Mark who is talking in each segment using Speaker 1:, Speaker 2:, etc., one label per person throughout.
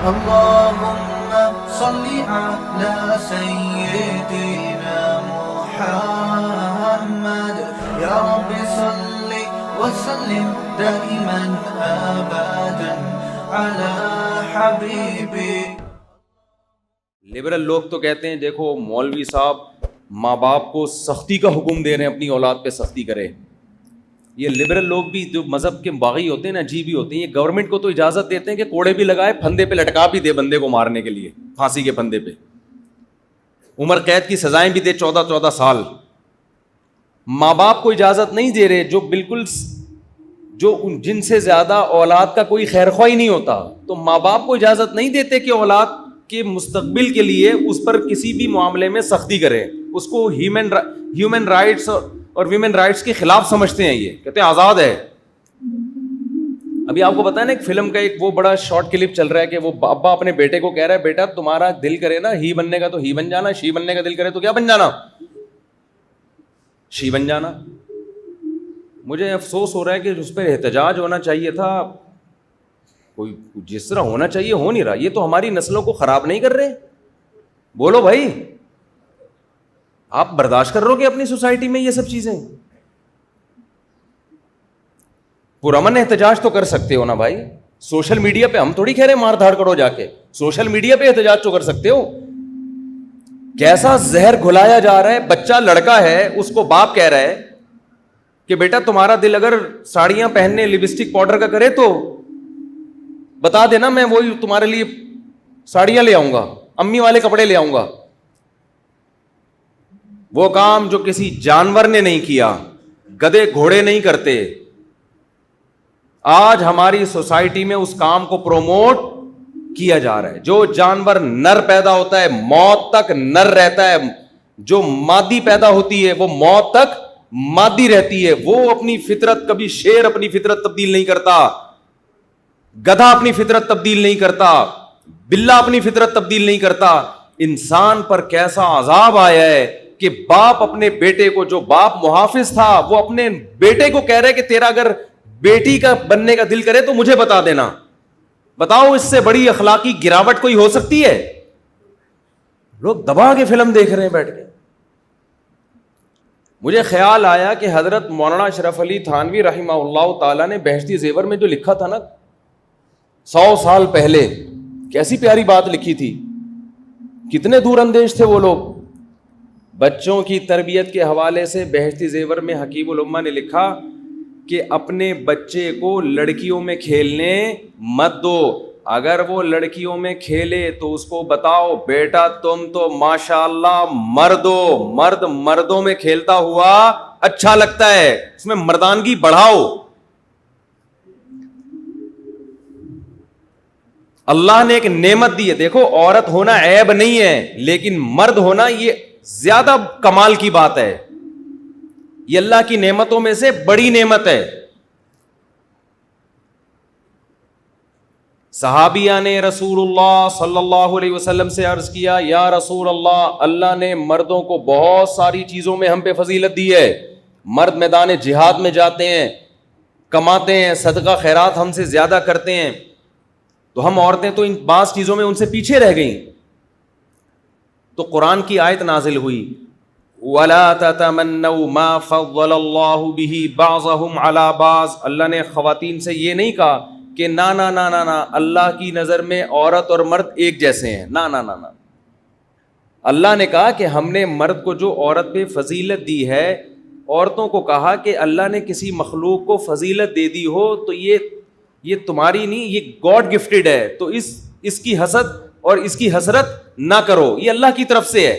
Speaker 1: اللهم صل على سيدنا محمد يا رب صل وسلم دائما ابدا على حبيبي.
Speaker 2: لبرل لوگ تو کہتے ہیں دیکھو مولوی صاحب ماں باپ کو سختی کا حکم دے رہے ہیں اپنی اولاد پہ سختی کرے. یہ لبرل لوگ بھی جو مذہب کے باغی ہوتے ہیں نا عجیب ہی ہوتے ہیں. یہ گورنمنٹ کو تو اجازت دیتے ہیں کہ کوڑے بھی لگائے, پھندے پہ لٹکا بھی دے بندے کو مارنے کے لیے, پھانسی کے پھندے پہ, عمر قید کی سزائیں بھی دے 14 سال. ماں باپ کو اجازت نہیں دے رہے جو بالکل جو جن سے زیادہ اولاد کا کوئی خیر خواہ ہی نہیں ہوتا, تو ماں باپ کو اجازت نہیں دیتے کہ اولاد کے مستقبل کے لیے اس پر کسی بھی معاملے میں سختی کریں. اس کو ہیومن رائٹس اور ویمن رائٹس کے خلاف سمجھتے ہیں. یہ کہتے ہیں آزاد ہے. ابھی آپ کو پتا ہے نا ایک فلم کا ایک وہ بڑا شارٹ کلپ چل رہا ہے کہ وہ ابا اپنے بیٹے کو کہہ رہا ہے بیٹا تمہارا دل کرے نا ہی بننے کا تو ہی بن جانا, شی بننے کا دل کرے تو کیا بن جانا, شی بن جانا. مجھے افسوس ہو رہا ہے کہ اس پہ احتجاج ہونا چاہیے تھا, کوئی جس طرح ہونا چاہیے ہو نہیں رہا. یہ تو ہماری نسلوں کو خراب نہیں کر رہے. بولو بھائی, آپ برداشت کر رہو کہ اپنی سوسائٹی میں یہ سب چیزیں. پرامن احتجاج تو کر سکتے ہو نا بھائی. سوشل میڈیا پہ ہم تھوڑی کہہ رہے مار دھاڑ کرو جا کے, سوشل میڈیا پہ احتجاج تو کر سکتے ہو. کیسا زہر گھلایا جا رہا ہے. بچہ لڑکا ہے, اس کو باپ کہہ رہا ہے کہ بیٹا تمہارا دل اگر ساڑیاں پہننے لپسٹک پاؤڈر کا کرے تو بتا دینا, میں وہی تمہارے لیے ساڑیاں لے آؤں گا, امی والے کپڑے لے آؤں گا. وہ کام جو کسی جانور نے نہیں کیا, گدھے گھوڑے نہیں کرتے. آج ہماری سوسائٹی میں اس کام کو پروموٹ کیا جا رہا ہے. جو جانور نر پیدا ہوتا ہے موت تک نر رہتا ہے, جو مادی پیدا ہوتی ہے وہ موت تک مادی رہتی ہے. وہ اپنی فطرت, کبھی شیر اپنی فطرت تبدیل نہیں کرتا, گدھا اپنی فطرت تبدیل نہیں کرتا, بلا اپنی فطرت تبدیل نہیں کرتا. انسان پر کیسا عذاب آیا ہے کہ باپ اپنے بیٹے کو, جو باپ محافظ تھا وہ اپنے بیٹے کو کہہ رہے کہ تیرا اگر بیٹی کا بننے کا دل کرے تو مجھے بتا دینا. بتاؤ اس سے بڑی اخلاقی گراوٹ کوئی ہو سکتی ہے؟ لوگ دبا کے فلم دیکھ رہے ہیں بیٹھ کے. مجھے خیال آیا کہ حضرت مولانا اشرف علی تھانوی رحمہ اللہ تعالیٰ نے بہشتی زیور میں جو لکھا تھا نا 100 سال پہلے, کیسی پیاری بات لکھی تھی. کتنے دور اندیش تھے وہ لوگ. بچوں کی تربیت کے حوالے سے بہشتی زیور میں حکیم الامہ نے لکھا کہ اپنے بچے کو لڑکیوں میں کھیلنے مت دو. اگر وہ لڑکیوں میں کھیلے تو اس کو بتاؤ بیٹا تم تو ماشاءاللہ مرد ہو, مرد مردوں میں کھیلتا ہوا اچھا لگتا ہے, اس میں مردانگی بڑھاؤ. اللہ نے ایک نعمت دی ہے. دیکھو عورت ہونا عیب نہیں ہے, لیکن مرد ہونا یہ زیادہ کمال کی بات ہے. یہ اللہ کی نعمتوں میں سے بڑی نعمت ہے. صحابیہ نے رسول اللہ صلی اللہ علیہ وسلم سے عرض کیا یا رسول اللہ, اللہ نے مردوں کو بہت ساری چیزوں میں ہم پہ فضیلت دی ہے. مرد میدان جہاد میں جاتے ہیں, کماتے ہیں, صدقہ خیرات ہم سے زیادہ کرتے ہیں, تو ہم عورتیں تو ان بعض چیزوں میں ان سے پیچھے رہ گئیں. تو قرآن کی آیت نازل ہوئی وَلَا تَتَمَنَّوْا مَا فَضَّلَ اللَّهُ بِهِ بَعْضَهُمْ عَلَى بَعْضٍ. اللہ نے خواتین سے یہ نہیں کہا کہ نا اللہ کی نظر میں عورت اور مرد ایک جیسے ہیں. نا. اللہ نے کہا کہ ہم نے مرد کو جو عورت پہ فضیلت دی ہے, عورتوں کو کہا کہ اللہ نے کسی مخلوق کو فضیلت دے دی ہو تو یہ تمہاری نہیں, یہ گاڈ گفٹڈ ہے, تو اس کی حسد اور اس کی حسرت نہ کرو, یہ اللہ کی طرف سے ہے.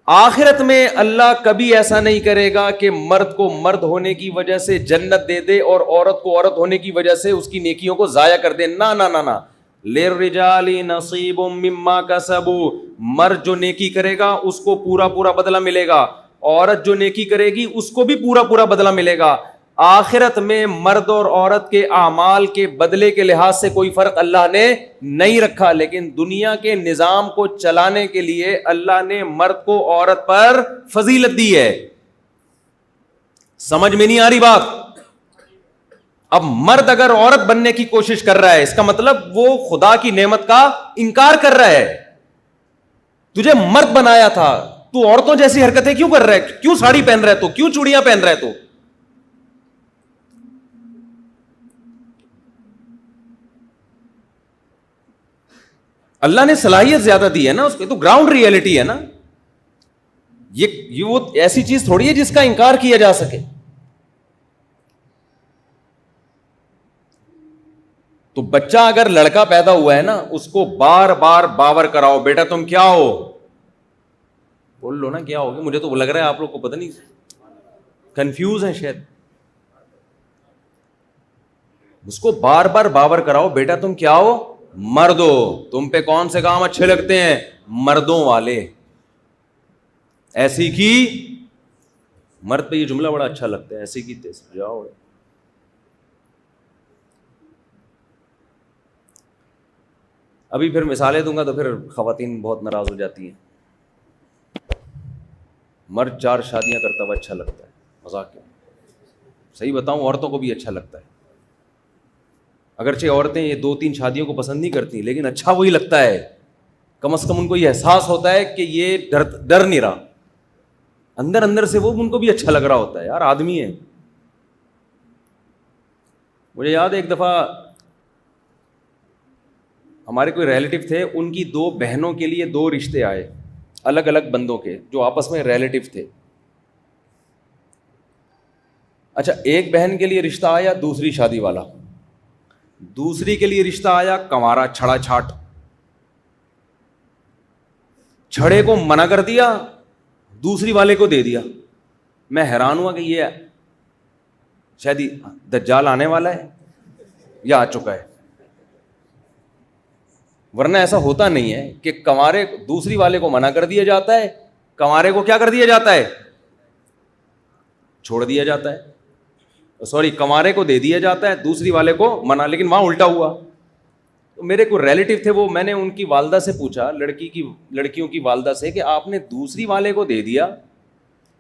Speaker 2: آخرت میں اللہ کبھی ایسا نہیں کرے گا کہ مرد کو مرد ہونے کی وجہ سے جنت دے دے اور عورت کو عورت ہونے کی وجہ سے اس کی نیکیوں کو ضائع کر دے. نا. لِلرِّجَالِ نَصِيبٌ مِّمَّا كَسَبُوا. مرد جو نیکی کرے گا اس کو پورا بدلہ ملے گا, عورت جو نیکی کرے گی اس کو بھی پورا بدلہ ملے گا. آخرت میں مرد اور عورت کے اعمال کے بدلے کے لحاظ سے کوئی فرق اللہ نے نہیں رکھا, لیکن دنیا کے نظام کو چلانے کے لیے اللہ نے مرد کو عورت پر فضیلت دی ہے. سمجھ میں نہیں آ رہی بات؟ اب مرد اگر عورت بننے کی کوشش کر رہا ہے اس کا مطلب وہ خدا کی نعمت کا انکار کر رہا ہے. تجھے مرد بنایا تھا, تو عورتوں جیسی حرکتیں کیوں کر رہا ہے؟ کیوں ساڑی پہن رہا ہے تو, کیوں چوڑیاں پہن رہا ہے تو؟ اللہ نے صلاحیت زیادہ دی ہے نا اس پہ, تو گراؤنڈ ریئلٹی ہے نا. یہ وہ ایسی چیز تھوڑی ہے جس کا انکار کیا جا سکے. تو بچہ اگر لڑکا پیدا ہوا ہے نا, اس کو بار بار باور کراؤ, بیٹا تم کیا ہو, بول لو نا کیا ہوگا. مجھے تو لگ رہا ہے آپ لوگ کو پتہ نہیں, کنفیوز ہیں شاید. اس کو بار بار باور کراؤ, بیٹا تم کیا ہو, مرد ہو, تم پہ کون سے کام اچھے لگتے ہیں, مردوں والے. ایسی کی, مرد پہ یہ جملہ بڑا اچھا لگتا ہے, ایسی کی تیسے جاؤ. ابھی پھر مثالیں دوں گا تو پھر خواتین بہت ناراض ہو جاتی ہیں. مرد 4 شادیاں کرتا ہوا اچھا لگتا ہے, مذاق کیا, صحیح بتاؤں عورتوں کو بھی اچھا لگتا ہے. اگرچہ عورتیں یہ 2-3 شادیوں کو پسند نہیں کرتی, لیکن اچھا وہی لگتا ہے. کم از کم ان کو یہ احساس ہوتا ہے کہ یہ ڈر نہیں رہا, اندر اندر سے وہ ان کو بھی اچھا لگ رہا ہوتا ہے. یار آدمی ہے. مجھے یاد ہے ایک دفعہ ہمارے کوئی ریلیٹیو تھے, ان کی 2 بہنوں کے لیے 2 رشتے آئے الگ الگ بندوں کے, جو آپس میں ریلیٹیو تھے. اچھا, ایک بہن کے لیے رشتہ آیا دوسری شادی والا, دوسری کے لیے رشتہ آیا کنوارا چھڑا چھاٹ. چھڑے کو منع کر دیا, دوسری والے کو دے دیا. میں حیران ہوا کہ یہ شاید دجال آنے والا ہے یا آ چکا ہے, ورنہ ایسا ہوتا نہیں ہے کہ کنوارے دوسری والے کو منع کر دیا جاتا ہے, کنوارے کو کیا کر دیا جاتا ہے, چھوڑ دیا جاتا ہے. سوری, کنوارے کو دے دیا جاتا ہے, دوسری والے کو منع. لیکن وہاں الٹا ہوا. تو میرے کوئی ریلیٹیو تھے, وہ میں نے ان کی والدہ سے پوچھا, لڑکیوں کی والدہ سے, کہ آپ نے دوسری والے کو دے دیا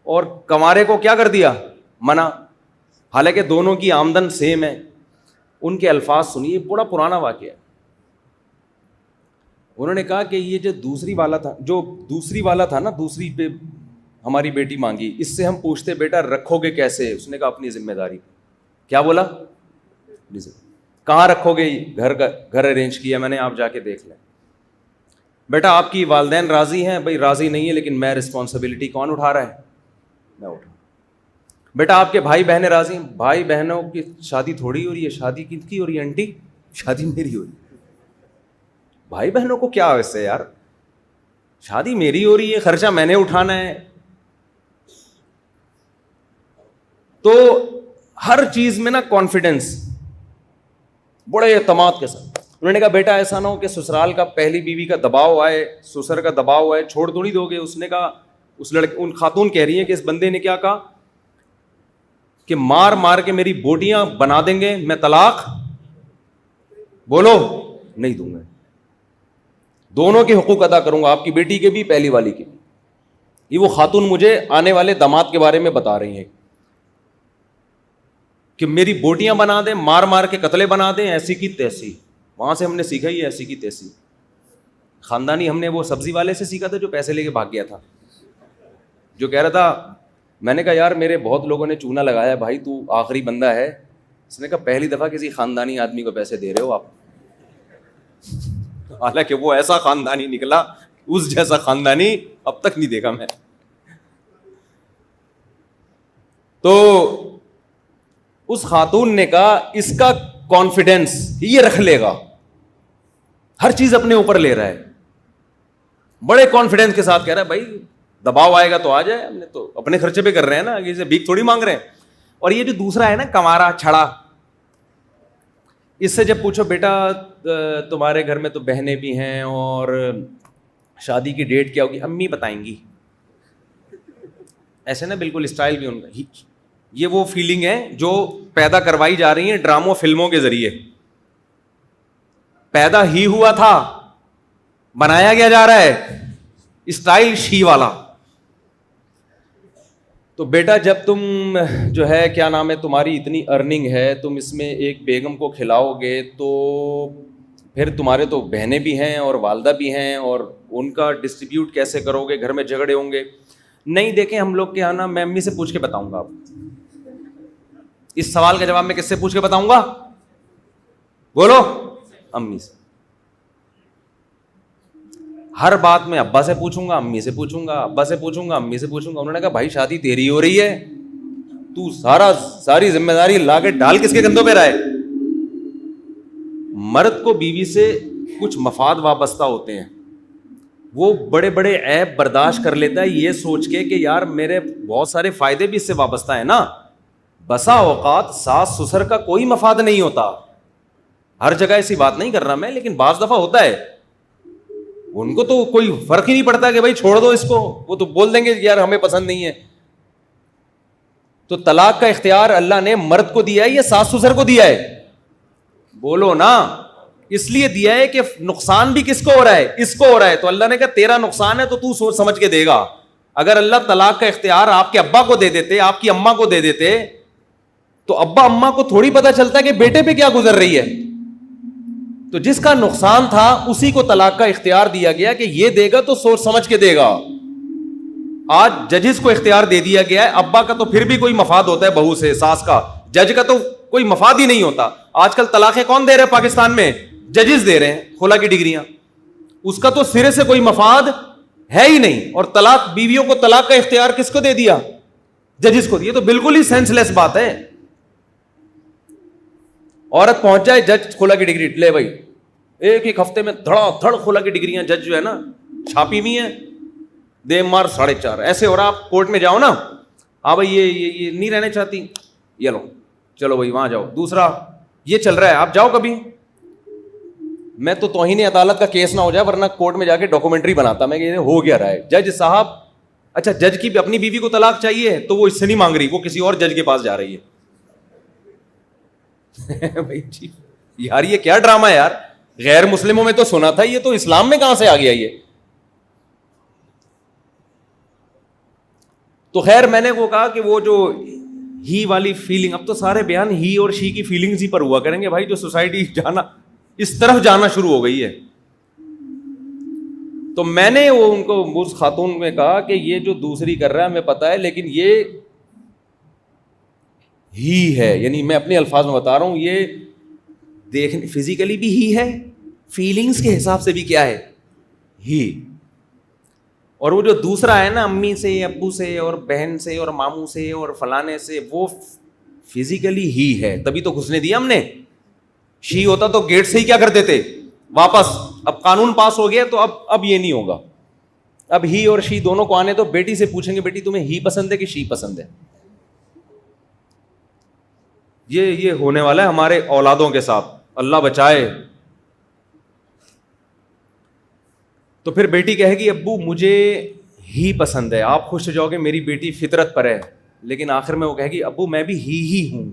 Speaker 2: اور کنوارے کو کیا کر دیا, منع, حالانکہ دونوں کی آمدن سیم ہے. ان کے الفاظ سنیے, بڑا پرانا واقعہ ہے. انہوں نے کہا کہ یہ جو دوسری والا تھا نا, دوسری پہ ہماری بیٹی مانگی, اس سے ہم پوچھتے بیٹا رکھو گے کیسے, اس نے کہا اپنی ذمہ داری. کیا بولا, کہاں رکھو گے, گھر ارینج کیا میں نے, آپ جا کے دیکھ لیں. بیٹا آپ کی والدین راضی ہیں, بھائی راضی نہیں ہے, لیکن میں رسپانسبلٹی کون اٹھا رہا ہے, میں اٹھا. بیٹا آپ کے بھائی بہنیں راضی ہیں, بھائی بہنوں کی شادی تھوڑی ہو رہی ہے, شادی کن کی ہو رہی ہے آنٹی, شادی میری ہو رہی ہے. بھائی بہنوں کو کیا ہے اس سے یار, شادی میری ہو رہی ہے, خرچہ میں نے اٹھانا ہے. تو ہر چیز میں نا کانفیڈنس, بڑے اعتماد کے ساتھ. انہوں نے کہا بیٹا ایسا نہ ہو کہ سسرال کا پہلی بیوی کا دباؤ آئے, سسر کا دباؤ آئے, چھوڑ تھوڑی دو گے. اس نے کہا, ان خاتون کہہ رہی ہیں کہ اس بندے نے کیا کہا کہ مار مار کے میری بوٹیاں بنا دیں گے, میں طلاق بولو نہیں دوں گا, دونوں کے حقوق ادا کروں گا, آپ کی بیٹی کے بھی, پہلی والی کے بھی. یہ وہ خاتون مجھے آنے والے داماد کے بارے میں بتا رہی ہیں کہ میری بوٹیاں بنا دیں, مار مار کے قتلے بنا دیں, ایسی کی تیسی. وہاں سے ہم نے سیکھا ہی ایسی کی تیسی. خاندانی ہم نے وہ سبزی والے سے سیکھا تھا جو پیسے لے کے بھاگ گیا تھا, جو کہہ رہا تھا. میں نے کہا یار میرے بہت لوگوں نے چونا لگایا, بھائی تو آخری بندہ ہے. اس نے کہا پہلی دفعہ کسی خاندانی آدمی کو پیسے دے رہے ہو آپ. حالانکہ وہ ایسا خاندانی نکلا, اس جیسا خاندانی اب تک نہیں دیکھا میں. تو اس خاتون نے کہا اس کا کانفیڈینس یہ رکھ لے گا, ہر چیز اپنے اوپر لے رہا ہے, بڑے کانفیڈینس کے ساتھ کہہ رہا ہے بھائی دباؤ آئے گا تو آ جائے, ہم نے تو اپنے خرچے پہ کر رہے ہیں نا, اسے بھیک تھوڑی مانگ رہے ہیں. اور یہ جو دوسرا ہے نا کنوارا چھڑا, اس سے جب پوچھو بیٹا تمہارے گھر میں تو بہنیں بھی ہیں اور شادی کی ڈیٹ کیا ہوگی, امی بتائیں گی. ایسے نا بالکل اسٹائل بھی ان کا. یہ وہ فیلنگ ہے جو پیدا کروائی جا رہی ہیں ڈراموں فلموں کے ذریعے. پیدا ہی ہوا تھا, بنایا گیا جا رہا ہے اسٹائل شی والا. تو بیٹا جب تم جو ہے کیا نام ہے تمہاری اتنی ارننگ ہے, تم اس میں ایک بیگم کو کھلاؤ گے تو پھر تمہارے تو بہنیں بھی ہیں اور والدہ بھی ہیں, اور ان کا ڈسٹریبیوٹ کیسے کرو گے, گھر میں جھگڑے ہوں گے. نہیں دیکھیں ہم لوگ کے یہاں نا, میں امی سے پوچھ کے بتاؤں گا. آپ اس سوال کا جواب میں کس سے پوچھ کے بتاؤں گا؟ بولو. امی سے. ہر بات میں ابا سے پوچھوں گا, امی سے پوچھوں گا, ابا سے پوچھوں گا, امی سے پوچھوں گا. انہوں نے کہا بھائی شادی تیری ہو رہی ہے, تو ساری ذمہ داری لا کے ڈال کس کے کندھوں پہ رہے. مرد کو بیوی سے کچھ مفاد وابستہ ہوتے ہیں, وہ بڑے بڑے عیب برداشت کر لیتا ہے یہ سوچ کے کہ یار میرے بہت سارے فائدے بھی اس سے وابستہ ہیں نا. بسا اوقات ساس سسر کا کوئی مفاد نہیں ہوتا, ہر جگہ ایسی بات نہیں کر رہا میں, لیکن بعض دفعہ ہوتا ہے. ان کو تو کوئی فرق ہی نہیں پڑتا کہ بھائی چھوڑ دو اس کو, وہ تو بول دیں گے یار ہمیں پسند نہیں ہے. تو طلاق کا اختیار اللہ نے مرد کو دیا ہے یا ساس سسر کو دیا ہے؟ بولو نا. اس لیے دیا ہے کہ نقصان بھی کس کو ہو رہا ہے؟ اس کو ہو رہا ہے. تو اللہ نے کہا تیرا نقصان ہے تو تو سوچ سمجھ کے دے گا. اگر اللہ طلاق کا اختیار آپ کے ابا کو دے دیتے, آپ کی اماں کو دے دیتے, تو ابا اماں کو تھوڑی پتا چلتا کہ بیٹے پہ کیا گزر رہی ہے. تو جس کا نقصان تھا اسی کو طلاق کا اختیار دیا گیا کہ یہ دے گا تو سوچ سمجھ کے دے گا. آج ججز کو اختیار دے دیا گیا ہے. ابا کا تو پھر بھی کوئی مفاد ہوتا ہے بہو سے, ساس کا. جج کا تو کوئی مفاد ہی نہیں ہوتا. آج کل طلاقیں کون دے رہے ہیں پاکستان میں؟ ججز دے رہے ہیں, خلا کی ڈگریاں. اس کا تو سرے سے کوئی مفاد ہے ہی نہیں. اور طلاق, بیویوں کو طلاق کا اختیار کس کو دے دیا؟ ججز کو. یہ تو بالکل ہی سینس لیس بات ہے. عورت پہنچ جائے, جج خلا کی ڈگری لے بھائی, ایک ہفتے میں دھڑا دھڑ خلا کی ڈگریاں جج جو ہے نا چھاپی ہوئی ہیں, دے مار 4.5. ایسے ہو رہا آپ کورٹ میں جاؤ نا, ہاں بھائی یہ نہیں رہنے چاہتی, یہ لو چلو بھائی وہاں جاؤ. دوسرا یہ چل رہا ہے آپ جاؤ کبھی. میں تو توہین عدالت کا کیس نہ ہو جائے ورنہ کورٹ میں جا کے ڈاکومنٹری بناتا میں کہ ہو گیا رہا ہے. جج صاحب, اچھا جج کی اپنی بیوی کو طلاق چاہیے تو وہ اس سے نہیں مانگ رہی, وہ کسی اور جج کے پاس جا رہی ہے. بھائی جی یار یہ کیا ڈرامہ ہے یار. غیر مسلموں میں تو سنا تھا, یہ تو اسلام میں کہاں سے آ گیا یہ. تو خیر میں نے وہ کہا کہ وہ جو ہی والی فیلنگ, اب تو سارے بیان ہی اور شی کی فیلنگز ہی پر ہوا کریں گے بھائی. جو سوسائٹی جانا اس طرف جانا شروع ہو گئی ہے. تو میں نے وہ ان کو اس خاتون میں کہا کہ یہ جو دوسری کر رہا ہے ہمیں پتا ہے, لیکن یہ ہی ہے, یعنی میں اپنے الفاظ میں بتا رہا ہوں, یہ دیکھنے فزیکلی بھی ہی ہے, فیلنگز کے حساب سے بھی کیا ہے, ہی. اور وہ جو دوسرا ہے نا امی سے, ابو سے, اور بہن سے, اور ماموں سے, اور فلانے سے, وہ فزیکلی ہی ہے. تبھی تو گھسنے دیا ہم نے. شی ہوتا تو گیٹ سے ہی کیا کر دیتے واپس. اب قانون پاس ہو گیا تو اب یہ نہیں ہوگا. اب ہی اور شی دونوں کو آنے تو بیٹی سے پوچھیں گے بیٹی تمہیں ہی پسند ہے کہ شی پسند ہے. یہ ہونے والا ہے ہمارے اولادوں کے ساتھ, اللہ بچائے. تو پھر بیٹی کہے گی ابو مجھے ہی پسند ہے, آپ خوش ہو جاؤ گے میری بیٹی فطرت پر ہے. لیکن آخر میں وہ کہے گی ابو میں بھی ہی ہوں,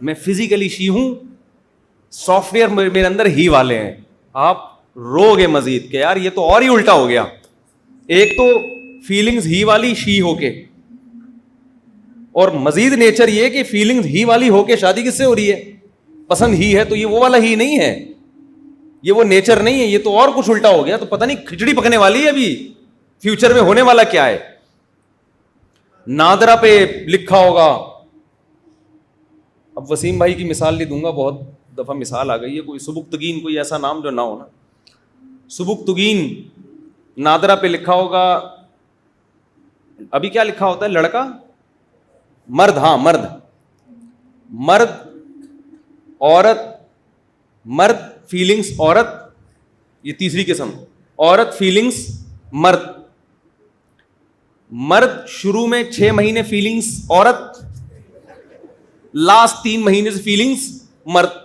Speaker 2: میں فزیکلی شی ہوں, سافٹ ویئر میرے اندر ہی والے ہیں. آپ رو گے مزید کہ یار یہ تو اور ہی الٹا ہو گیا. ایک تو فیلنگز ہی والی شی ہو کے, اور مزید نیچر یہ کہ فیلنگز ہی والی ہو کے شادی کس سے ہو رہی ہے, پسند ہی ہے. تو یہ وہ والا ہی نہیں ہے, یہ وہ نیچر نہیں ہے, یہ تو اور کچھ الٹا ہو گیا. تو پتہ نہیں کھچڑی پکنے والی ہے ابھی, فیوچر میں ہونے والا کیا ہے. نادرا پہ لکھا ہوگا, اب وسیم بھائی کی مثال نہیں دوں گا, بہت دفعہ مثال آ گئی ہے, کوئی سبکتگین, کوئی ایسا نام جو نہ ہو نا, سبکتگین. نادرا پہ لکھا ہوگا, ابھی کیا لکھا ہوتا ہے, لڑکا مرد, ہاں مرد, مرد عورت, مرد فیلنگز عورت, یہ تیسری قسم, عورت فیلنگز مرد. مرد شروع میں 6 مہینے فیلنگز عورت, لاسٹ 3 مہینے سے فیلنگز مرد.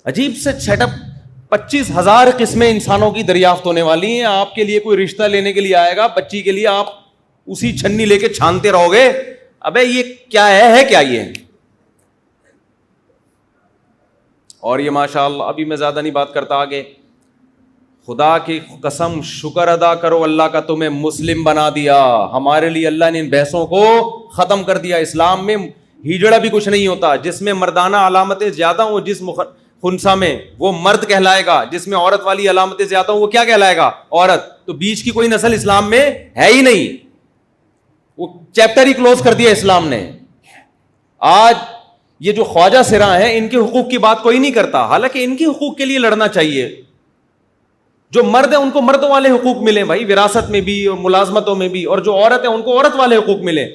Speaker 2: عجیب سے چھٹ اپ. 25,000 قسمیں انسانوں کی دریافت ہونے والی ہیں. آپ کے لیے کوئی رشتہ لینے کے لیے آئے گا بچی کے لیے, آپ اسی چھنی لے کے چھانتے رہو گے, ابے یہ کیا ہے کیا یہ. اور یہ ماشاء اللہ, ابھی میں زیادہ نہیں بات کرتا آگے, خدا کی قسم شکر ادا کرو اللہ کا تمہیں مسلم بنا دیا. ہمارے لیے اللہ نے ان بحثوں کو ختم کر دیا. اسلام میں ہیجڑا بھی کچھ نہیں ہوتا. جس میں مردانہ علامتیں زیادہ ہوں جس خنسا میں وہ مرد کہلائے گا, جس میں عورت والی علامتیں زیادہ ہوں وہ کیا کہلائے گا؟ عورت. تو بیچ کی کوئی نسل اسلام میں ہے ہی نہیں, وہ چیپٹر ہی کلوز کر دیا اسلام نے. آج یہ جو خواجہ سراں ہیں ان کے حقوق کی بات کوئی نہیں کرتا, حالانکہ ان کے حقوق کے لیے لڑنا چاہیے. جو مرد ہیں ان کو مردوں والے حقوق ملیں بھائی, وراثت میں بھی اور ملازمتوں میں بھی, اور جو عورت ہے ان کو عورت والے حقوق ملیں.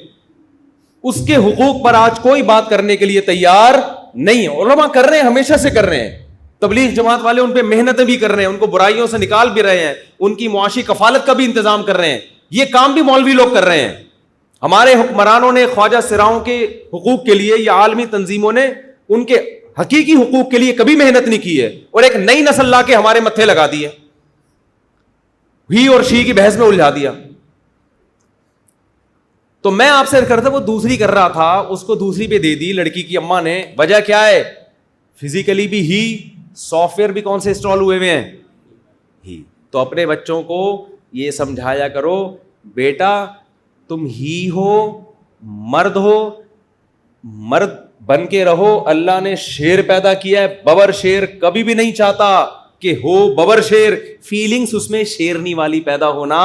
Speaker 2: اس کے حقوق پر آج کوئی بات کرنے کے لیے تیار نہیں ہے. علماء کر رہے ہیں, ہمیشہ سے کر رہے ہیں. تبلیغ جماعت والے ان پہ محنتیں بھی کر رہے ہیں, ان کو برائیوں سے نکال بھی رہے ہیں, ان کی معاشی کفالت کا بھی انتظام کر رہے ہیں. یہ کام بھی مولوی لوگ کر رہے ہیں. ہمارے حکمرانوں نے خواجہ سراؤں کے حقوق کے لیے یا عالمی تنظیموں نے ان کے حقیقی حقوق کے لیے کبھی محنت نہیں کی ہے, اور ایک نئی نسل لا کے ہمارے متھے لگا دی ہے, ہی اور شی کی بحث میں الجھا دیا. تو میں آپ سے کرتا وہ دوسری کر رہا تھا, اس کو دوسری پہ دے دی لڑکی کی اماں نے. وجہ کیا ہے؟ فزیکلی بھی ہی, سافٹ ویئر بھی کون سے انسٹال ہوئے ہوئے ہیں؟ ہی. تو اپنے بچوں کو یہ سمجھایا کرو, بیٹا تم ہی ہو, مرد ہو, مرد بن کے رہو. اللہ نے شیر پیدا کیا ہے, ببر شیر کبھی بھی نہیں چاہتا کہ ہو ببر شیر, فیلنگز اس میں شیرنی والی پیدا ہونا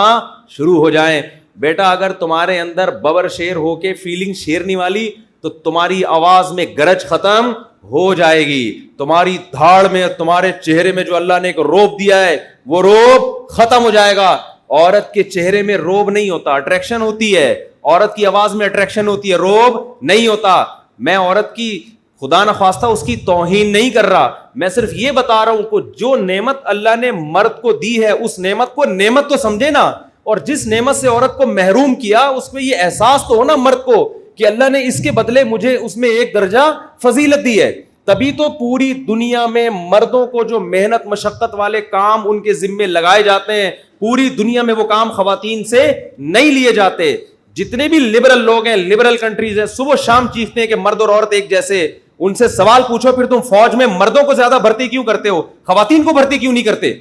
Speaker 2: شروع ہو جائیں. بیٹا اگر تمہارے اندر ببر شیر ہو کے فیلنگ شیرنی والی, تو تمہاری آواز میں گرج ختم ہو جائے گی. تمہاری دھاڑ میں, تمہارے چہرے میں جو اللہ نے ایک روب دیا ہے وہ روب ختم ہو جائے گا. عورت کے چہرے میں روب نہیں ہوتا, اٹریکشن ہوتی ہے. عورت کی آواز میں اٹریکشن ہوتی ہے, روب نہیں ہوتا. میں عورت کی خدا نخواستہ اس کی توہین نہیں کر رہا, میں صرف یہ بتا رہا ہوں کہ جو نعمت اللہ نے مرد کو دی ہے اس نعمت کو نعمت تو سمجھے نا, اور جس نعمت سے عورت کو محروم کیا اس میں یہ احساس تو ہونا مرد کو کہ اللہ نے اس کے بدلے مجھے اس میں ایک درجہ فضیلت دی ہے. تبھی تو پوری دنیا میں مردوں کو جو محنت مشقت والے کام ان کے ذمے لگائے جاتے ہیں, پوری دنیا میں وہ کام خواتین سے نہیں لیے جاتے. جتنے بھی لبرل لوگ ہیں, لبرل کنٹریز ہیں, صبح شام چیختے ہیں کہ مرد اور عورت ایک جیسے. ان سے سوال پوچھو پھر تم فوج میں مردوں کو زیادہ بھرتی کیوں کرتے ہو, خواتین کو بھرتی کیوں نہیں کرتے؟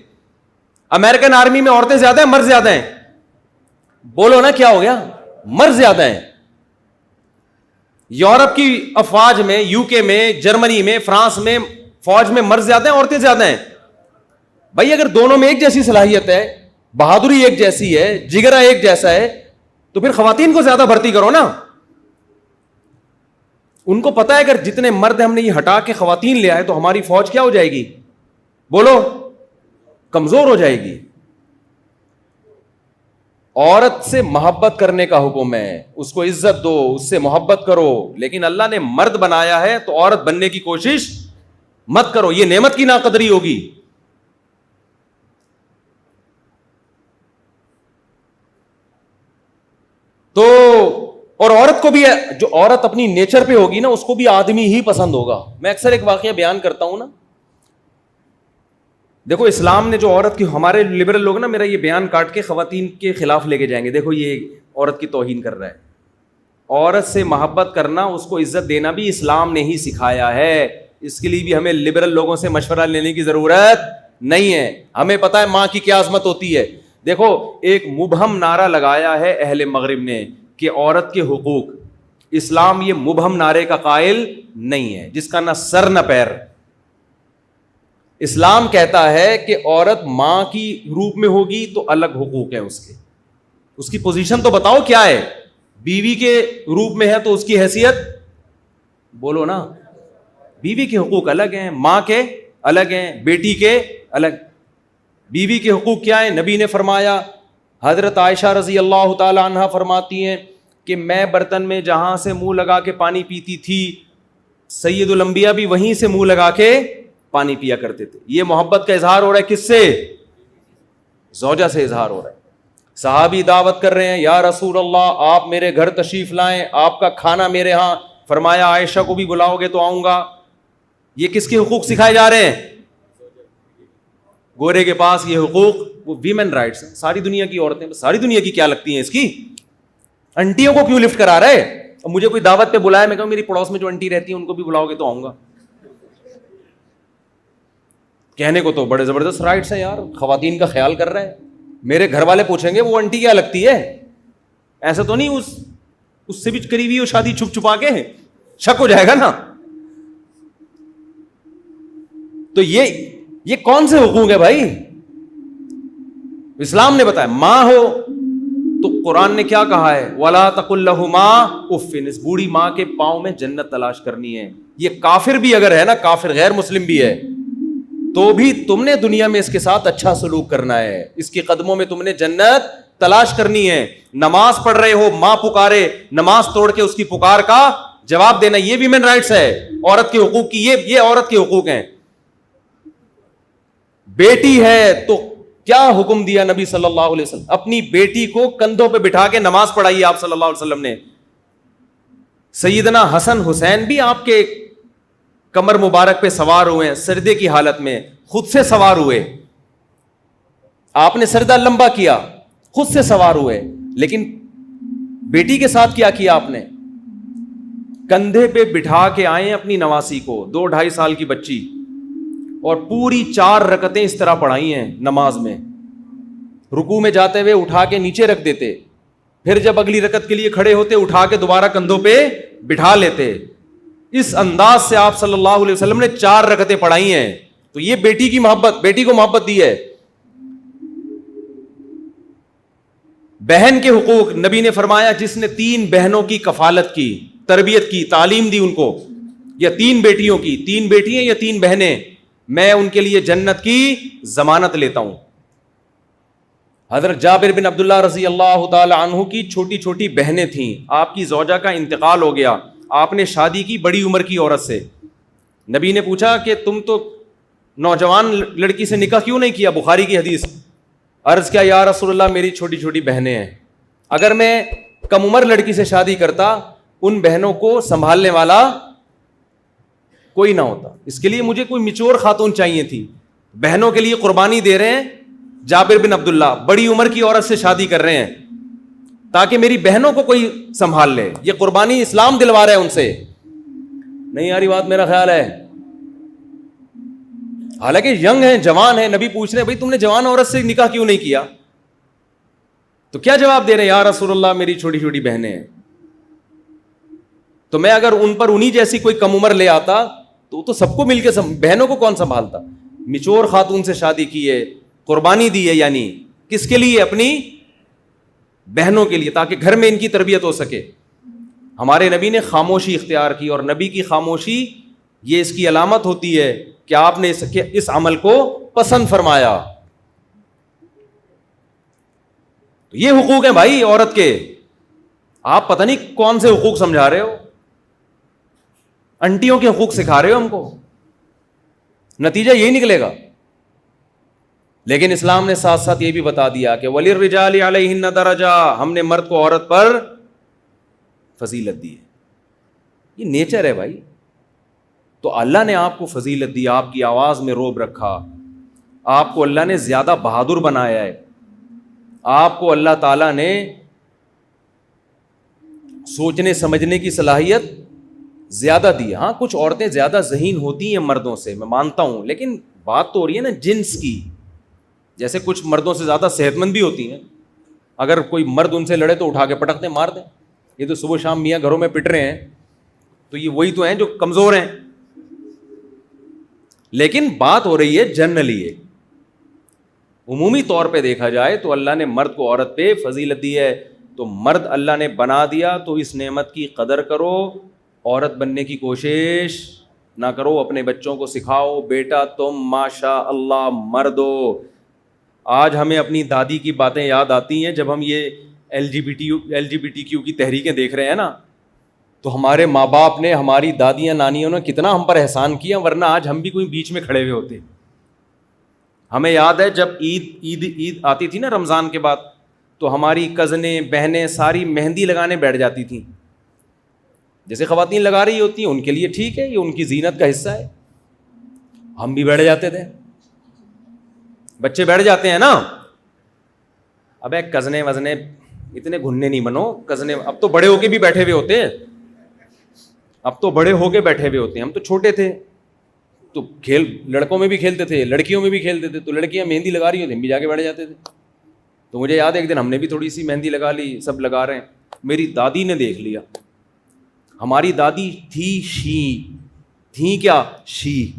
Speaker 2: امریکن آرمی میں عورتیں زیادہ ہیں مرد زیادہ ہیں؟ بولو نا کیا ہو گیا؟ مرد زیادہ ہیں. یورپ کی افواج میں, یو کے میں, جرمنی میں, فرانس میں فوج میں مرد زیادہ ہیں عورتیں زیادہ ہیں؟ بھائی اگر دونوں میں ایک جیسی صلاحیت ہے, بہادری ایک جیسی ہے, جگرا ایک جیسا ہے, تو پھر خواتین کو زیادہ بھرتی کرو نا. ان کو پتا ہے اگر جتنے مرد ہم نے یہ ہٹا کے خواتین لے آئے تو ہماری فوج کیا ہو جائے گی؟ بولو, کمزور ہو جائے گی. عورت سے محبت کرنے کا حکم ہے, اس کو عزت دو, اس سے محبت کرو. لیکن اللہ نے مرد بنایا ہے تو عورت بننے کی کوشش مت کرو, یہ نعمت کی ناقدری ہوگی. تو اور عورت کو بھی, جو عورت اپنی نیچر پہ ہوگی نا اس کو بھی آدمی ہی پسند ہوگا. میں اکثر ایک واقعہ بیان کرتا ہوں نا, دیکھو اسلام نے جو عورت کی, ہمارے لبرل لوگ نا میرا یہ بیان کاٹ کے خواتین کے خلاف لے کے جائیں گے, دیکھو یہ عورت کی توہین کر رہا ہے. عورت سے محبت کرنا, اس کو عزت دینا بھی اسلام نے ہی سکھایا ہے. اس کے لیے بھی ہمیں لبرل لوگوں سے مشورہ لینے کی ضرورت نہیں ہے. ہمیں پتہ ہے ماں کی کیا عظمت ہوتی ہے. دیکھو ایک مبہم نعرہ لگایا ہے اہل مغرب نے کہ عورت کے حقوق. اسلام یہ مبہم نعرے کا قائل نہیں ہے جس کا نہ سر نہ پیر. اسلام کہتا ہے کہ عورت ماں کی روپ میں ہوگی تو الگ حقوق ہیں اس کے. اس کی پوزیشن تو بتاؤ کیا ہے. بیوی کے روپ میں ہے تو اس کی حیثیت, بولو نا, بیوی کے حقوق الگ ہیں, ماں کے الگ ہیں, بیٹی کے الگ. بیوی کے حقوق کیا ہیں؟ نبی نے فرمایا, حضرت عائشہ رضی اللہ تعالی عنہا فرماتی ہیں کہ میں برتن میں جہاں سے منہ لگا کے پانی پیتی تھی, سید الانبیاء بھی وہیں سے منہ لگا کے پانی پیا کرتے تھے. یہ محبت کا اظہار ہو رہا ہے کس سے؟ زوجہ سے اظہار ہو رہا ہے. صحابی دعوت کر رہے ہیں, یا رسول اللہ آپ میرے گھر تشریف لائیں, آپ کا کھانا میرے ہاں. فرمایا عائشہ کو بھی بلاؤ گے تو آؤں گا. یہ کس کے حقوق سکھائے جا رہے ہیں؟ گورے کے پاس یہ حقوق, وہ ویمن رائٹس ہیں. ساری دنیا کی عورتیں, ساری دنیا کی کیا لگتی ہیں اس کی, انٹیوں کو کیوں لفٹ کرا رہے؟ اور مجھے کوئی دعوت پہ بلایا, میں کہوں میری پڑوس میں جو انٹی رہتی ہے ان کو بھی بلاؤ گے تو آؤں گا. کہنے کو تو بڑے زبردست رائٹس ہیں یار, خواتین کا خیال کر رہا ہے. میرے گھر والے پوچھیں گے وہ آنٹی کیا لگتی ہے, ایسا تو نہیں اس سے بھی کری ہوئی ہو شادی چھپ چھپا کے, شک ہو جائے گا نا. تو یہ کون سے حقوق ہے بھائی؟ اسلام نے بتایا. ماں ہو تو قرآن نے کیا کہا ہے, وَلَا تَقُلْ لَهُمَا اُفٍّ, اس بوڑھی ماں کے پاؤں میں جنت تلاش کرنی ہے. یہ کافر بھی اگر ہے نا, کافر غیر مسلم بھی ہے, تو بھی تم نے دنیا میں اس کے ساتھ اچھا سلوک کرنا ہے, اس کے قدموں میں تم نے جنت تلاش کرنی ہے. نماز پڑھ رہے ہو, ماں پکارے, نماز توڑ کے اس کی پکار کا جواب دینا, یہ ویمن رائٹس ہے, عورت کے حقوق کی, یہ عورت کے حقوق ہیں. بیٹی ہے تو کیا حکم دیا نبی صلی اللہ علیہ وسلم, اپنی بیٹی کو کندھوں پہ بٹھا کے نماز پڑھائی آپ صلی اللہ علیہ وسلم نے. سیدنا حسن حسین بھی آپ کے کمر مبارک پہ سوار ہوئے ہیں سجدے کی حالت میں, خود سے سوار ہوئے. آپ نے سجدہ لمبا کیا, خود سے سوار ہوئے, لیکن بیٹی کے ساتھ کیا کیا آپ نے؟ کندھے پہ بٹھا کے آئے اپنی نواسی کو, 2-2.5 سال کی بچی, اور پوری 4 رکعتیں اس طرح پڑھائی ہیں نماز میں. رکوع میں جاتے ہوئے اٹھا کے نیچے رکھ دیتے, پھر جب اگلی رکعت کے لیے کھڑے ہوتے اٹھا کے دوبارہ کندھوں پہ بٹھا لیتے. اس انداز سے آپ صلی اللہ علیہ وسلم نے 4 رکعتیں پڑھائی ہیں. تو یہ بیٹی کی محبت, بیٹی کو محبت دی ہے. بہن کے حقوق, نبی نے فرمایا جس نے 3 بہنوں کی کفالت کی, تربیت کی, تعلیم دی ان کو, یا 3 بیٹیوں کی, 3 بیٹیاں یا 3 بہنیں, میں ان کے لیے جنت کی ضمانت لیتا ہوں. حضرت جابر بن عبداللہ رضی اللہ تعالی عنہ کی چھوٹی چھوٹی بہنیں تھیں, آپ کی زوجہ کا انتقال ہو گیا, آپ نے شادی کی بڑی عمر کی عورت سے. نبی نے پوچھا کہ تم تو نوجوان لڑکی سے نکاح کیوں نہیں کیا, بخاری کی حدیث. عرض کیا یا رسول اللہ میری چھوٹی چھوٹی بہنیں ہیں, اگر میں کم عمر لڑکی سے شادی کرتا ان بہنوں کو سنبھالنے والا کوئی نہ ہوتا, اس کے لیے مجھے کوئی میچور خاتون چاہیے تھی. بہنوں کے لیے قربانی دے رہے ہیں جابر بن عبداللہ, بڑی عمر کی عورت سے شادی کر رہے ہیں تاکہ میری بہنوں کو کوئی سنبھال لے. یہ قربانی اسلام دلوا رہا ہے ان سے. نہیں آ رہی بات میرا خیال ہے؟ حالانکہ ینگ ہیں, جوان ہیں, نبی پوچھ رہے ہیں بھائی تم نے جوان عورت سے نکاح کیوں نہیں کیا, تو کیا جواب دے رہے ہیں, یا رسول اللہ میری چھوٹی چھوٹی بہنیں ہیں. تو میں اگر ان پر انہی جیسی کوئی کم عمر لے آتا تو سب کو مل کے بہنوں کو کون سنبھالتا. میچور خاتون سے شادی کی ہے, قربانی دی ہے, یعنی کس کے لیے, اپنی بہنوں کے لیے, تاکہ گھر میں ان کی تربیت ہو سکے. ہمارے نبی نے خاموشی اختیار کی, اور نبی کی خاموشی یہ اس کی علامت ہوتی ہے کہ آپ نے اس عمل کو پسند فرمایا. یہ حقوق ہیں بھائی عورت کے. آپ پتہ نہیں کون سے حقوق سمجھا رہے ہو, انٹیوں کے حقوق سکھا رہے ہو ہم کو, نتیجہ یہی نکلے گا. لیکن اسلام نے ساتھ ساتھ یہ بھی بتا دیا کہ وَلِلرِّجَالِ عَلَيْهِنَّ دَرَجَةٌ, ہم نے مرد کو عورت پر فضیلت دی ہے. یہ نیچر ہے بھائی. تو اللہ نے آپ کو فضیلت دی, آپ کی آواز میں روب رکھا, آپ کو اللہ نے زیادہ بہادر بنایا ہے, آپ کو اللہ تعالیٰ نے سوچنے سمجھنے کی صلاحیت زیادہ دی. ہاں کچھ عورتیں زیادہ ذہین ہوتی ہیں مردوں سے, میں مانتا ہوں, لیکن بات تو ہو رہی ہے نا جنس کی. جیسے کچھ مردوں سے زیادہ صحت مند بھی ہوتی ہیں, اگر کوئی مرد ان سے لڑے تو اٹھا کے پٹک دیں, مار دیں. یہ تو صبح شام میاں گھروں میں پٹ رہے ہیں, تو یہ وہی تو ہیں جو کمزور ہیں. لیکن بات ہو رہی ہے جنرلی, عمومی طور پہ دیکھا جائے تو اللہ نے مرد کو عورت پہ فضیلت دی ہے. تو مرد اللہ نے بنا دیا تو اس نعمت کی قدر کرو, عورت بننے کی کوشش نہ کرو. اپنے بچوں کو سکھاؤ بیٹا تم ماشاء اللہ مرد ہو. آج ہمیں اپنی دادی کی باتیں یاد آتی ہیں جب ہم یہ L G B T Q کی تحریکیں دیکھ رہے ہیں نا, تو ہمارے ماں باپ نے, ہماری دادیاں نانیوں نے کتنا ہم پر احسان کیا, ورنہ آج ہم بھی کوئی بیچ میں کھڑے ہوئے ہوتے. ہمیں یاد ہے جب عید آتی تھی نا رمضان کے بعد, تو ہماری کزنیں بہنیں ساری مہندی لگانے بیٹھ جاتی تھیں. جیسے خواتین لگا رہی ہوتی ہیں ان کے لیے ٹھیک ہے, یہ ان کی زینت کا حصہ ہے, ہم بھی بیٹھ جاتے تھے. بچے بیٹھ جاتے ہیں نا, ابے کزنے وزنے اتنے گھننے نہیں بنو. کزنے اب تو بڑے ہو کے بھی بیٹھے ہوئے ہوتے ہیں, اب تو بڑے ہو کے بیٹھے ہوئے ہوتے ہیں, ہم تو چھوٹے تھے. تو کھیل لڑکوں میں بھی کھیلتے تھے, لڑکیوں میں بھی کھیلتے تھے, تو لڑکیاں مہندی لگا رہی ہوتی ہم بھی جا کے بیٹھ جاتے تھے. تو مجھے یاد ہے ایک دن ہم نے بھی تھوڑی سی مہندی لگا لی, سب لگا رہے ہیں, میری دادی نے دیکھ لیا. ہماری دادی تھی کیا شی,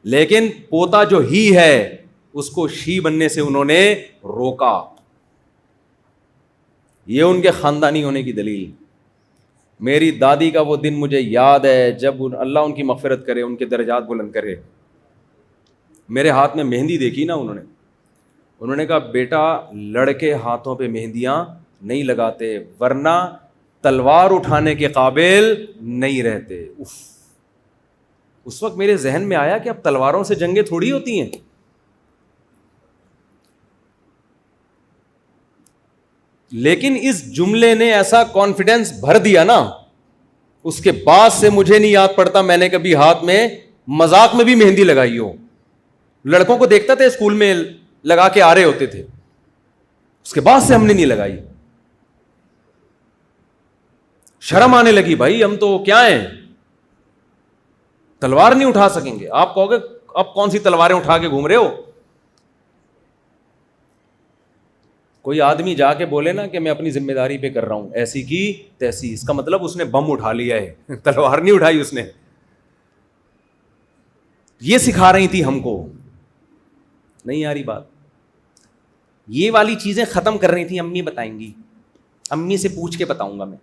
Speaker 2: لیکن پوتا جو ہی ہے اس کو شی بننے سے انہوں نے روکا. یہ ان کے خاندانی ہونے کی دلیل. میری دادی کا وہ دن مجھے یاد ہے جب اللہ ان کی مغفرت کرے, ان کے درجات بلند کرے, میرے ہاتھ میں مہندی دیکھی نا انہوں نے کہا بیٹا لڑکے ہاتھوں پہ مہندیاں نہیں لگاتے ورنہ تلوار اٹھانے کے قابل نہیں رہتے. اس وقت میرے ذہن میں آیا کہ اب تلواروں سے جنگیں تھوڑی ہوتی ہیں. لیکن اس جملے نے ایسا کانفیڈنس بھر دیا نا, اس کے بعد سے مجھے نہیں یاد پڑتا میں نے کبھی ہاتھ میں مذاق میں بھی مہندی لگائی ہو. لڑکوں کو دیکھتا تھا اسکول میں لگا کے آ رہے ہوتے تھے, اس کے بعد سے ہم نے نہیں لگائی. شرم آنے لگی, بھائی ہم تو کیا ہیں, تلوار نہیں اٹھا سکیں گے. آپ کہو گے اب کون سی تلواریں اٹھا کے گھوم رہے ہو. کوئی آدمی جا کے بولے نا کہ میں اپنی ذمہ داری پہ کر رہا ہوں ایسی کی تیسی, اس کا مطلب اس نے بم اٹھا لیا ہے, تلوار نہیں اٹھائی اس نے. یہ سکھا رہی تھی ہم کو, نہیں آ رہی بات. یہ والی چیزیں ختم کر رہی تھی امی, بتائیں گی, امی سے پوچھ کے بتاؤں گا میں.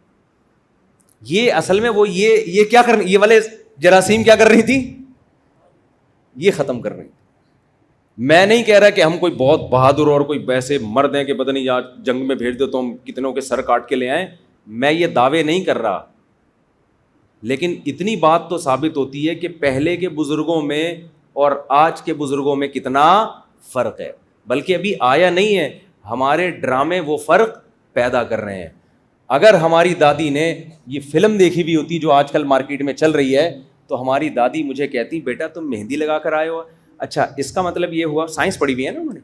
Speaker 2: یہ اصل میں وہ یہ کیا کر, یہ والے جراثیم کیا کر رہی تھی, یہ ختم کر رہی تھی. میں نہیں کہہ رہا کہ ہم کوئی بہت بہادر اور کوئی ویسے مرد ہیں کہ پتہ نہیں یا جنگ میں بھیج دو تو ہم کتنوں کے سر کاٹ کے لے آئیں, میں یہ دعوے نہیں کر رہا. لیکن اتنی بات تو ثابت ہوتی ہے کہ پہلے کے بزرگوں میں اور آج کے بزرگوں میں کتنا فرق ہے. بلکہ ابھی آیا نہیں ہے, ہمارے ڈرامے وہ فرق پیدا کر رہے ہیں. اگر ہماری دادی نے یہ فلم دیکھی بھی ہوتی جو آج کل مارکیٹ میں چل رہی ہے تو ہماری دادی مجھے کہتی بیٹا تم مہندی لگا کر آئے ہو. اچھا اس کا مطلب یہ ہوا, سائنس پڑھی ہوئی ہے نا انہوں نے,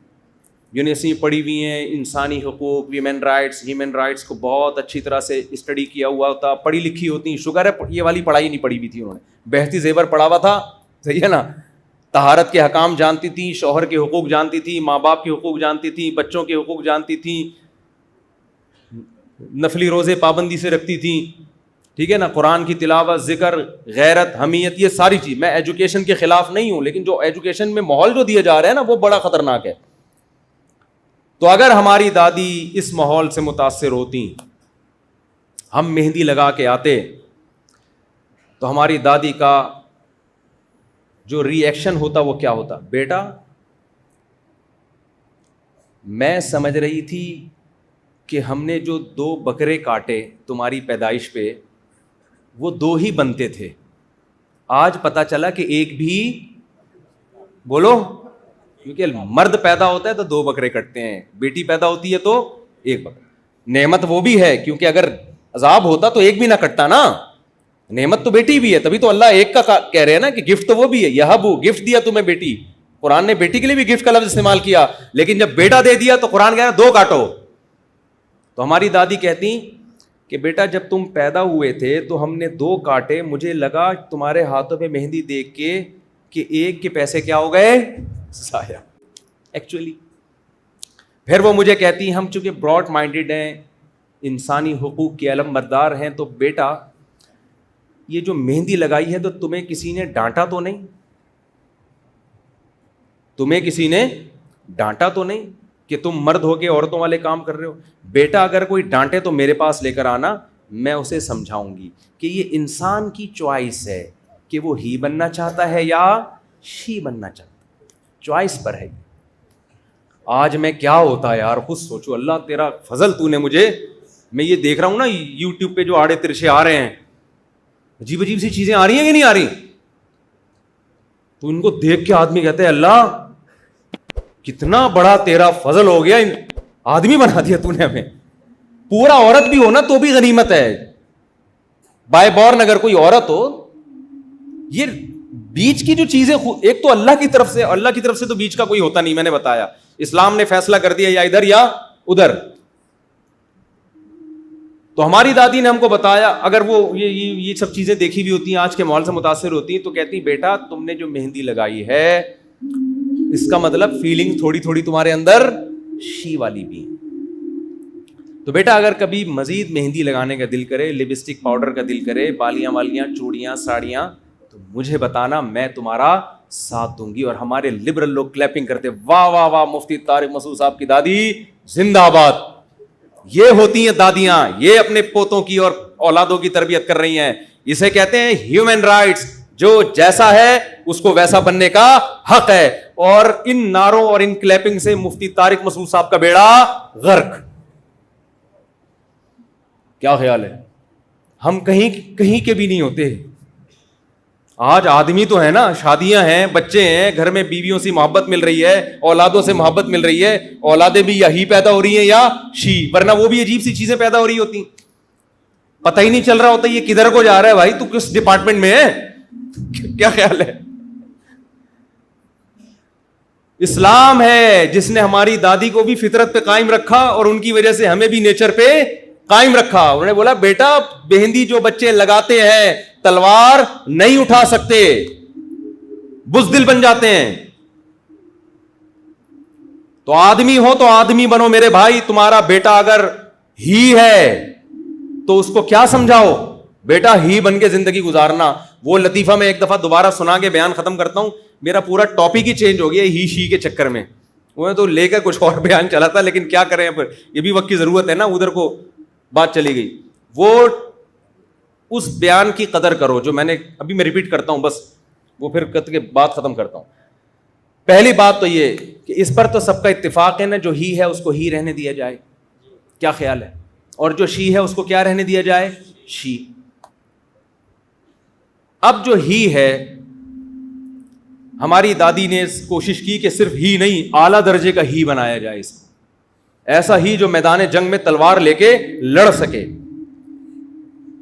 Speaker 2: یونیورسٹی پڑھی ہوئی ہیں, انسانی حقوق, ویمن رائٹس, ہیومن رائٹس کو بہت اچھی طرح سے اسٹڈی کیا ہوا ہوتا, پڑھی لکھی ہوتی. شکر ہے یہ والی پڑھائی نہیں پڑھی ہوئی تھی انہوں نے, بہتی زیور پڑھا ہوا تھا, صحیح ہے نا. طہارت کے حکام جانتی تھی, شوہر کے حقوق جانتی تھی, ماں باپ کے حقوق جانتی تھی, بچوں کے حقوق جانتی تھی, نفلی روزے پابندی سے رکھتی تھی, ٹھیک ہے نا, قرآن کی تلاوت, ذکر, غیرت, حمیت, یہ ساری چیز. میں ایجوکیشن کے خلاف نہیں ہوں, لیکن جو ایجوکیشن میں ماحول جو دیا جا رہا ہے نا وہ بڑا خطرناک ہے. تو اگر ہماری دادی اس ماحول سے متاثر ہوتی, ہم مہندی لگا کے آتے, تو ہماری دادی کا جو ری ایکشن ہوتا وہ کیا ہوتا, بیٹا میں سمجھ رہی تھی کہ ہم نے جو 2 بکرے کاٹے تمہاری پیدائش پہ وہ 2 ہی بنتے تھے, آج پتا چلا کہ ایک بھی, بولو, کیونکہ مرد پیدا ہوتا ہے تو 2 بکرے کٹتے ہیں, بیٹی پیدا ہوتی ہے تو 1 بکرا. نعمت وہ بھی ہے, کیونکہ اگر عذاب ہوتا تو ایک بھی نہ کٹتا نا, نعمت تو بیٹی بھی ہے, تبھی تو اللہ ایک کا کہہ رہے ہیں نا کہ گفٹ تو وہ بھی ہے. یہبو, گفٹ دیا تمہیں بیٹی, قرآن نے بیٹی کے لیے بھی گفٹ کا لفظ استعمال کیا, لیکن جب بیٹا دے دیا تو قرآن کہہ رہا 2 کاٹو. تو ہماری دادی کہتی کہ بیٹا جب تم پیدا ہوئے تھے تو ہم نے 2 کاٹے, مجھے لگا تمہارے ہاتھوں پہ مہندی دیکھ کے کہ ایک کے پیسے کیا ہو گئے, ضائع. ایکچولی پھر وہ مجھے کہتی ہم چونکہ براڈ مائنڈیڈ ہیں, انسانی حقوق کے علم بردار ہیں, تو بیٹا یہ جو مہندی لگائی ہے تو تمہیں کسی نے ڈانٹا تو نہیں, تمہیں کسی نے ڈانٹا تو نہیں کہ تم مرد ہو کے عورتوں والے کام کر رہے ہو. بیٹا اگر کوئی ڈانٹے تو میرے پاس لے کر آنا, میں اسے سمجھاؤں گی کہ یہ انسان کی چوائس ہے کہ وہ ہی بننا چاہتا ہے یا شی بننا چاہتا ہے, چوائس پر ہے. آج میں کیا ہوتا ہے یار, خود سوچو, اللہ تیرا فضل, تو نے مجھے, میں یہ دیکھ رہا ہوں نا یوٹیوب پہ جو آڑے ترچے آ رہے ہیں, عجیب عجیب سی چیزیں آ رہی ہیں کہ نہیں آ رہی, تو ان کو دیکھ کے آدمی کہتے ہیں اللہ کتنا بڑا تیرا فضل ہو گیا, آدمی بنا دیا تو نے ہمیں. پورا عورت بھی ہو نا تو بھی غنیمت ہے, بائی بورن اگر کوئی عورت ہو. یہ بیچ کی جو چیزیں, ایک تو اللہ کی طرف سے تو بیچ کا کوئی ہوتا نہیں, میں نے بتایا, اسلام نے فیصلہ کر دیا یا ادھر یا ادھر. تو ہماری دادی نے ہم کو بتایا, اگر وہ یہ سب چیزیں دیکھی ہوئی ہوتی ہیں, آج کے ماحول سے متاثر ہوتی ہیں, تو کہتی بیٹا تم نے جو مہندی لگائی ہے اس کا مطلب فیلنگ تھوڑی تھوڑی تمہارے اندر شی والی بھی. تو بیٹا اگر کبھی مزید مہندی لگانے کا دل کرے, لپسٹک پاؤڈر کا دل کرے, بالیاں والیاں, چوڑیاں, ساڑیاں, تو مجھے بتانا, میں تمہارا ساتھ دوں گی. اور ہمارے لبرل لوگ کلیپنگ کرتے, واہ واہ واہ, مفتی طارق مسعود صاحب کی دادی زندہ آباد. یہ ہوتی ہیں دادیاں, یہ اپنے پوتوں کی اور اولادوں کی تربیت کر رہی ہیں. اسے کہتے ہیں ہیومن رائٹس, جو جیسا ہے اس کو ویسا بننے کا حق ہے. اور ان نعروں اور ان کلیپنگ سے مفتی طارق مسعود صاحب کا بیڑا غرق. کیا خیال ہے؟ ہم کہیں کے بھی نہیں ہوتے. آج آدمی تو ہے نا, شادیاں ہیں, بچے ہیں, گھر میں بیویوں سے محبت مل رہی ہے, اولادوں سے محبت مل رہی ہے, اولادیں بھی یا ہی پیدا ہو رہی ہیں یا شی, ورنہ وہ بھی عجیب سی چیزیں پیدا ہو رہی ہوتی, پتہ ہی نہیں چل رہا ہوتا یہ کدھر کو جا رہا ہے. بھائی تو کس ڈپارٹمنٹ میں ہے؟ کیا خیال ہے؟ اسلام ہے جس نے ہماری دادی کو بھی فطرت پہ قائم رکھا اور ان کی وجہ سے ہمیں بھی نیچر پہ قائم رکھا. انہوں نے بولا بیٹا مہندی جو بچے لگاتے ہیں تلوار نہیں اٹھا سکتے, بزدل بن جاتے ہیں. تو آدمی ہو تو آدمی بنو میرے بھائی. تمہارا بیٹا اگر ہی ہے تو اس کو کیا سمجھاؤ, بیٹا ہی بن کے زندگی گزارنا. وہ لطیفہ میں ایک دفعہ دوبارہ سنا کے بیان ختم کرتا ہوں, میرا پورا ٹاپک ہی چینج ہو گیا ہی شی کے چکر میں. وہ تو لے کر کچھ اور بیان چلا تھا, لیکن کیا کریں, یہ بھی وقت کی ضرورت ہے نا, ادھر کو بات چلی گئی. وہ اس بیان کی قدر کرو جو میں نے ابھی میں ریپیٹ کرتا ہوں, بس وہ پھر کے بات ختم کرتا ہوں. پہلی بات تو یہ کہ اس پر تو سب کا اتفاق ہے نا, جو ہی ہے اس کو ہی رہنے دیا جائے. کیا خیال ہے؟ اور جو شی ہے اس کو کیا رہنے دیا جائے؟ شی. اب جو ہی ہے, ہماری دادی نے کوشش کی کہ صرف ہی نہیں, اعلیٰ درجے کا ہی بنایا جائے اس کو, ایسا ہی جو میدان جنگ میں تلوار لے کے لڑ سکے.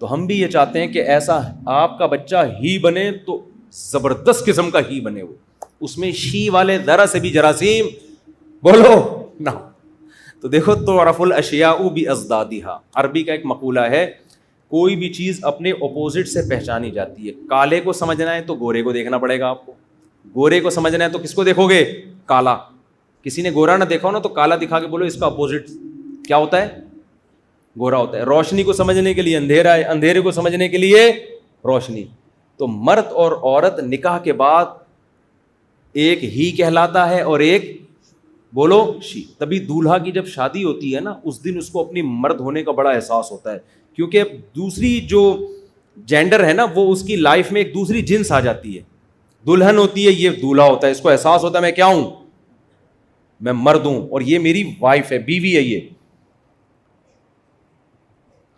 Speaker 2: تو ہم بھی یہ چاہتے ہیں کہ ایسا آپ کا بچہ ہی بنے تو زبردست قسم کا ہی بنے, وہ اس میں شی والے ذرا سے بھی جراثیم بولو نہ. تو دیکھو تعرف الاشیاء بازدادها, عربی کا ایک مقولہ ہے, کوئی بھی چیز اپنے اپوزٹ سے پہچانی جاتی ہے. کالے کو سمجھنا ہے تو گورے کو دیکھنا پڑے گا آپ کو, گورے کو سمجھنا ہے تو کس کو دیکھو گے؟ کالا. کسی نے گورا نہ دیکھا ہو نا تو کالا دکھا کے بولو اس کا اپوزٹ کیا ہوتا ہے؟ گورا ہوتا ہے. روشنی کو سمجھنے کے لیے اندھیرا ہے, اندھیرے کو سمجھنے کے لیے روشنی. تو مرد اور عورت نکاح کے بعد ایک ہی کہلاتا ہے اور ایک بولو شی. تبھی دولہا کی جب شادی ہوتی ہے نا, اس دن اس کو اپنی مرد ہونے کا بڑا احساس ہوتا ہے, کیونکہ دوسری جو جینڈر ہے نا وہ اس کی لائف میں ایک دوسری جنس آ جاتی ہے. دلہن ہوتی ہے, یہ دولہا ہوتا ہے, اس کو احساس ہوتا ہے میں کیا ہوں, میں مرد ہوں اور یہ میری وائف ہے, بیوی ہے یہ.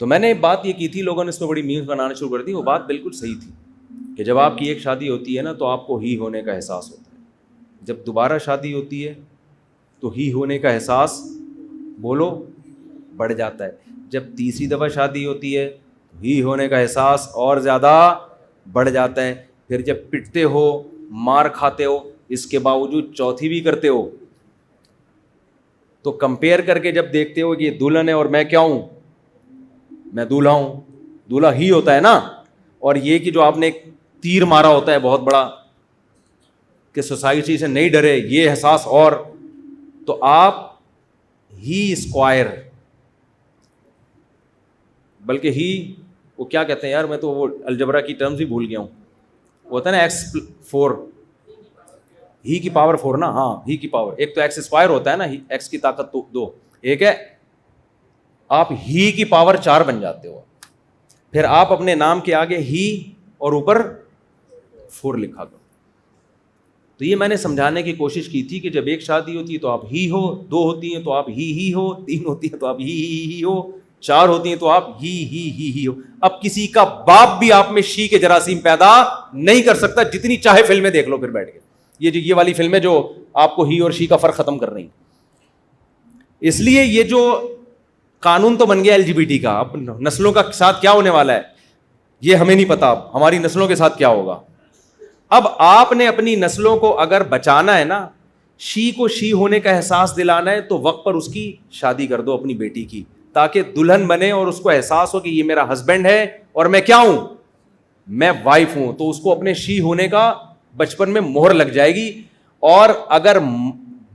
Speaker 2: تو میں نے بات یہ کی تھی, لوگوں نے اس میں بڑی میمز بنانا شروع کر دی. وہ بات بالکل صحیح تھی کہ جب آپ کی ایک شادی ہوتی ہے نا تو آپ کو ہی ہونے کا احساس ہوتا ہے. جب دوبارہ شادی ہوتی ہے تو ہی ہونے کا احساس بولو بڑھ جاتا ہے. جب تیسری دفعہ شادی ہوتی ہے تو ہی ہونے کا احساس اور زیادہ بڑھ جاتا ہے. پھر جب پٹتے ہو, مار کھاتے ہو, اس کے باوجود چوتھی بھی کرتے ہو, تو کمپیئر کر کے جب دیکھتے ہو کہ یہ دلہن ہے اور میں کیا ہوں, میں دولہا ہوں. دولہا ہی ہوتا ہے نا, اور یہ کہ جو آپ نے ایک تیر مارا ہوتا ہے بہت بڑا کہ سوسائٹی سے نہیں ڈرے, یہ احساس. اور تو آپ ہی اسکوائر, بلکہ ہی وہ کیا کہتے ہیں یار, میں تو وہ الجبرا کی ٹرمز ہی بھول گیا ہوں. وہ ہوتا ہے نا x4, ہی کی پاور 4 نا, ہاں ہی کی پاور. ایک تو ایکس اسکوائر ہوتا ہے نا, ایکس کی طاقت 2, ایک ہے آپ ہی کی پاور 4 بن جاتے ہو. پھر آپ اپنے نام کے آگے ہی اور اوپر 4 لکھا کرو. تو یہ میں نے سمجھانے کی کوشش کی تھی کہ جب ایک شادی ہوتی ہے تو آپ ہی ہو, 2 ہوتی ہیں تو آپ ہی ہو, 3 ہوتی ہیں تو آپ ہی ہو, 4 ہوتی ہیں تو آپ ہی ہو. اب کسی کا باپ بھی آپ میں شی کے جراثیم پیدا نہیں کر سکتا, جتنی چاہے فلمیں دیکھ لو پھر بیٹھ کے. یہ والی فلمیں جو آپ کو ہی اور شی کا فرق ختم کر رہی ہیں. اس لیے یہ جو قانون تو بن گیا LGBT کا, اب نسلوں کا ساتھ کیا ہونے والا ہے یہ ہمیں نہیں پتا, اب ہماری نسلوں کے ساتھ کیا ہوگا. اب آپ نے اپنی نسلوں کو اگر بچانا ہے نا, شی کو شی ہونے کا احساس دلانا ہے, تو وقت پر اس کی شادی کر دو اپنی بیٹی کی, تاکہ دلہن بنے اور اس کو احساس ہو کہ یہ میرا ہسبینڈ ہے اور میں کیا ہوں, میں وائف ہوں. تو اس کو اپنے شی ہونے کا بچپن میں مہر لگ جائے گی. اور اگر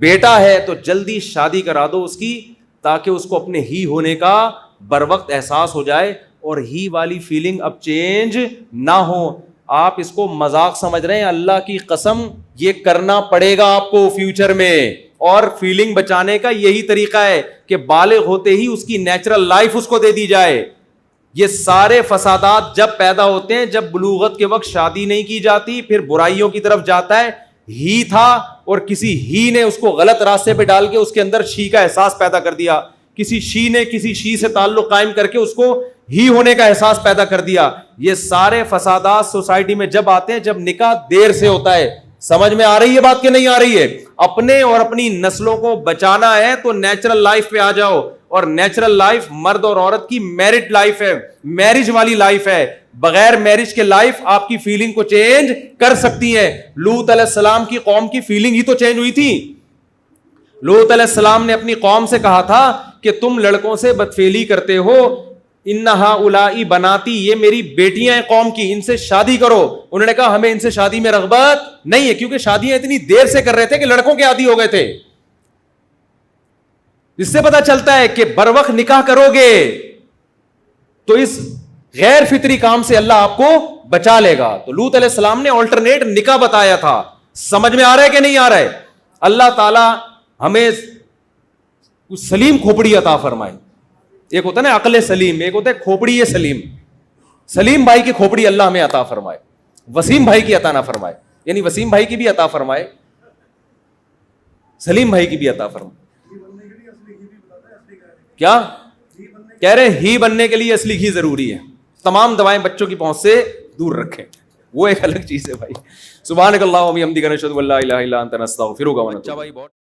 Speaker 2: بیٹا ہے تو جلدی شادی کرا دو اس کی, تاکہ اس کو اپنے ہی ہونے کا بر وقت احساس ہو جائے اور ہی والی فیلنگ اب چینج نہ ہو. آپ اس کو مذاق سمجھ رہے ہیں, اللہ کی قسم یہ کرنا پڑے گا آپ کو فیوچر میں. اور فیلنگ بچانے کا یہی طریقہ ہے کہ بالغ ہوتے ہی اس کی نیچرل لائف اس کو دے دی جائے. یہ سارے فسادات جب پیدا ہوتے ہیں جب بلوغت کے وقت شادی نہیں کی جاتی, پھر برائیوں کی طرف جاتا ہے. ہی تھا اور کسی ہی نے اس کو غلط راستے پہ ڈال کے اس کے اندر شی کا احساس پیدا کر دیا, کسی شی نے کسی شی سے تعلق قائم کر کے اس کو ہی ہونے کا احساس پیدا کر دیا. یہ سارے فسادات سوسائٹی میں جب آتے ہیں جب نکاح دیر سے ہوتا ہے. سمجھ میں آ رہی ہے بات کہ نہیں آ رہی ہے؟ اپنے اور اپنی نسلوں کو بچانا ہے تو نیچرل لائف پہ آ جاؤ. اور نیچرل لائف مرد اور عورت کی میرٹ لائف ہے, میرج والی لائف ہے. بغیر میرج کے لائف آپ کی فیلنگ کو چینج کر سکتی ہے. لوط علیہ السلام کی قوم کی فیلنگ ہی تو چینج ہوئی تھی. لوط علیہ السلام نے اپنی قوم سے کہا تھا کہ تم لڑکوں سے بدفعلی کرتے ہو, انہا الائی بناتی, یہ میری بیٹیاں ہیں قوم کی, ان سے شادی کرو. انہوں نے کہا ہمیں ان سے شادی میں رغبت نہیں ہے, کیونکہ شادیاں اتنی دیر سے کر رہے تھے کہ لڑکوں کے عادی ہو گئے تھے. اس سے پتا چلتا ہے کہ بر وقت نکاح کرو گے تو اس غیر فطری کام سے اللہ آپ کو بچا لے گا. تو لوط علیہ السلام نے آلٹرنیٹ نکاح بتایا تھا. سمجھ میں آ رہا ہے کہ نہیں آ رہا ہے؟ اللہ تعالی ہمیں سلیم کھوپڑی عطا فرمائے. ایک ہوتا ہے نا عقل سلیم, ایک ہوتا ہے کھوپڑی سلیم. سلیم بھائی کی کھوپڑی اللہ ہمیں عطا فرمائے, وسیم بھائی کی عطا نہ فرمائے. یعنی وسیم بھائی کی بھی عطا فرمائے, سلیم بھائی کی بھی عطا فرمائے. کیا کہہ رہے ہیں؟ ہی بننے کے لیے اصلی گھی ضروری ہے. تمام دوائیں بچوں کی پہنچ سے دور رکھیں, وہ ایک الگ چیز ہے بھائی. سبحانک اللہم و بحمدک نشہد ان لا الہ الا انت نستغفرک و نتوب الیک.